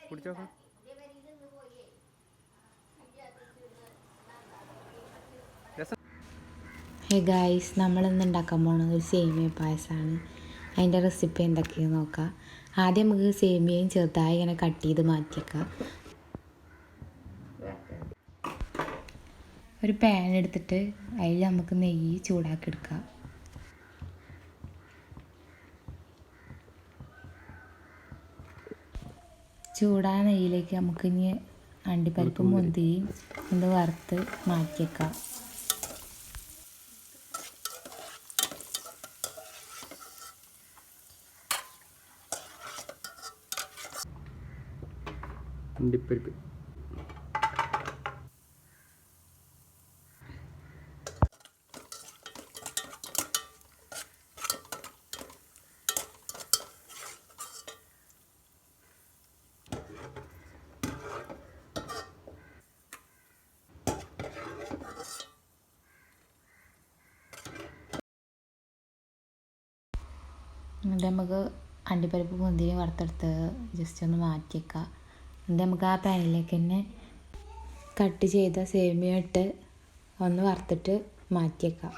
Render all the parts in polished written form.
കുടിച്ചോക്കാം. Hey guys, നമ്മളിന്ന് ഉണ്ടാക്കാൻ പോകുന്നത് ഒരു സേമിയ പായസമാണ്. അതിൻ്റെ റെസിപ്പി എന്തൊക്കെയാണെന്ന് നോക്കാം. ആദ്യം നമുക്ക് സേമിയയും ചെറുതായി ഇങ്ങനെ കട്ട് ചെയ്ത് മാറ്റിയേക്കാം. ഒരു പാൻ എടുത്തിട്ട് അതിൽ നമുക്ക് നെയ്യ് ചൂടാക്കി എടുക്കാം. ചൂടായ നെയ്യിലേക്ക് നമുക്ക് ഇനി അണ്ടിപ്പരിപ്പും മുന്തിരിയും ഒന്ന് വറുത്ത് മാറ്റിയേക്കാം. അണ്ടിപ്പരിപ്പ്, എന്നിട്ട് നമുക്ക് അണ്ടിപ്പരിപ്പ് മുന്തിരി വറുത്തെടുത്ത് ജസ്റ്റ് ഒന്ന് മാറ്റിയേക്കാം. എന്നിട്ട് നമുക്ക് ആ പാനിലേക്ക് തന്നെ കട്ട് ചെയ്ത സേമിയ ഇട്ട് ഒന്ന് വറുത്തിട്ട് മാറ്റിയേക്കാം.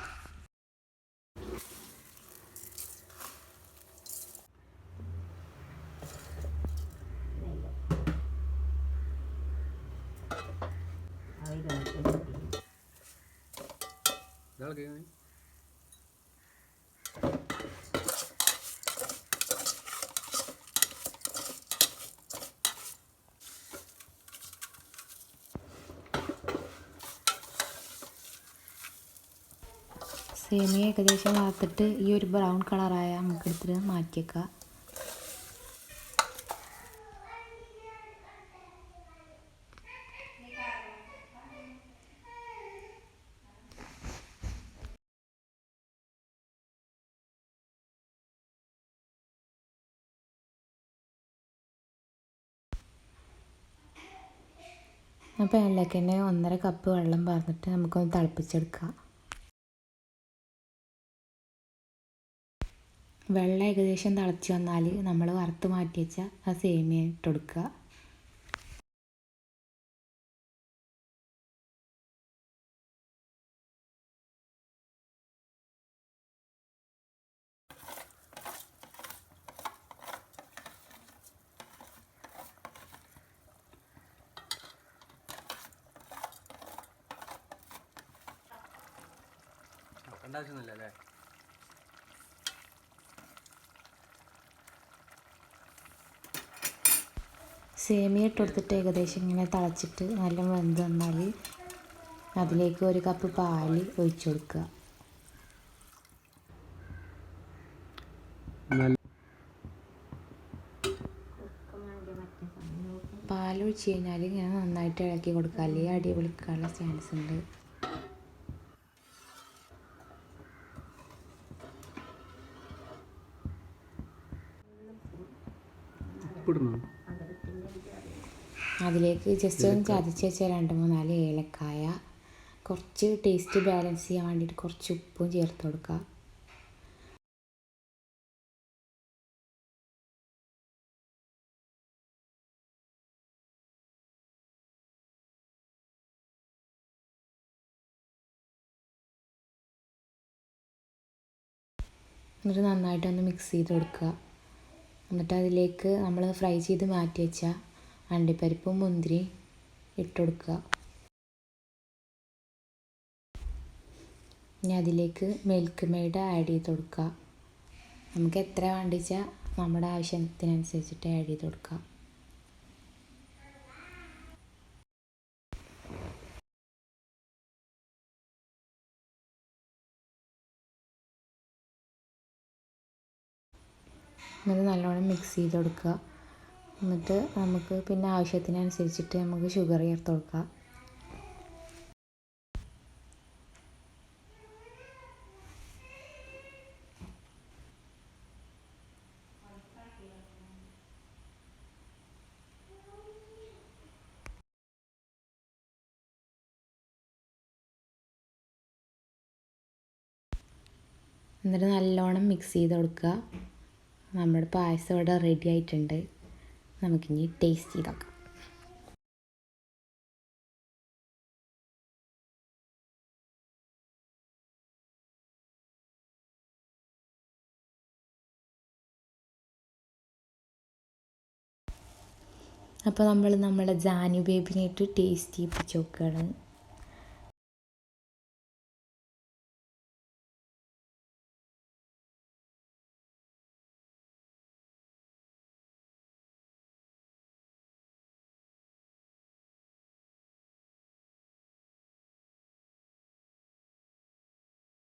സേമിയ ഏകദേശം വറുത്തിട്ട് ഈ ഒരു ബ്രൗൺ കളറായ നമുക്ക് എടുത്തിട്ട് മാറ്റിയേക്കാം. ആ പാനിലേക്ക് തന്നെ 1.5 കപ്പ് വെള്ളം പാർന്നിട്ട് നമുക്കൊന്ന് തിളപ്പിച്ചെടുക്കാം. വെള്ളം ഏകദേശം തിളച്ച് വന്നാൽ നമ്മൾ വറുത്ത് മാറ്റി വെച്ച ആ സേമിയ ഇട്ടെടുക്കുക. ആവശ്യമൊന്നുമില്ല അല്ലേ? സേമിയ ഇട്ട് കൊടുത്തിട്ട് ഏകദേശം ഇങ്ങനെ തിളച്ചിട്ട് നല്ല വെന്ത് വന്നാൽ അതിലേക്ക് 1 കപ്പ് പാൽ ഒഴിച്ചു കൊടുക്കുക. പാലൊഴിച്ച് കഴിഞ്ഞാൽ ഇങ്ങനെ നന്നായിട്ട് ഇളക്കി കൊടുക്കുക, അല്ലെങ്കിൽ അടി പിടിക്കാനുള്ള ചാൻസ് ഉണ്ട്. അതിലേക്ക് ജസ്റ്റ് ഒന്ന് ചതച്ച് വെച്ച 2-3 ഏലക്കായ, കുറച്ച് ടേസ്റ്റ് ബാലൻസ് ചെയ്യാൻ വേണ്ടിയിട്ട് കുറച്ച് ഉപ്പും ചേർത്ത് കൊടുക്കുക. എന്നിട്ട് നന്നായിട്ടൊന്ന് മിക്സ് ചെയ്ത് കൊടുക്കുക. എന്നിട്ട് അതിലേക്ക് നമ്മൾ ഫ്രൈ ചെയ്ത് മാറ്റി വെച്ച അണ്ടിപ്പരിപ്പും മുന്തിരി ഇട്ട് കൊടുക്കുക. ഇനി അതിലേക്ക് മിൽക്ക് മെയ്ഡ് ആഡ് ചെയ്ത് കൊടുക്കുക. നമുക്ക് എത്ര വേണ്ടിച്ചാൽ നമ്മുടെ ആവശ്യത്തിനനുസരിച്ചിട്ട് ആഡ് ചെയ്ത് കൊടുക്കുക. എന്നിട്ട് നല്ലോണം മിക്സ് ചെയ്ത് കൊടുക്കുക. എന്നിട്ട് നമുക്ക് പിന്നെ ആവശ്യത്തിനനുസരിച്ചിട്ട് നമുക്ക് ഷുഗർ ചേർത്ത് കൊടുക്കുക. എന്നിട്ട് നല്ലോണം മിക്സ് ചെയ്ത് കൊടുക്കുക. നമ്മുടെ പായസം ഇവിടെ റെഡി ആയിട്ടുണ്ട്. നമുക്കിനി ടേസ്റ്റ് ചെയ്ത് നോക്കാം. അപ്പോൾ നമ്മൾ നമ്മുടെ ജാനു ബേബിനായിട്ട് ടേസ്റ്റ് ചെയ്യിപ്പിച്ച് നോക്കുകയാണ്.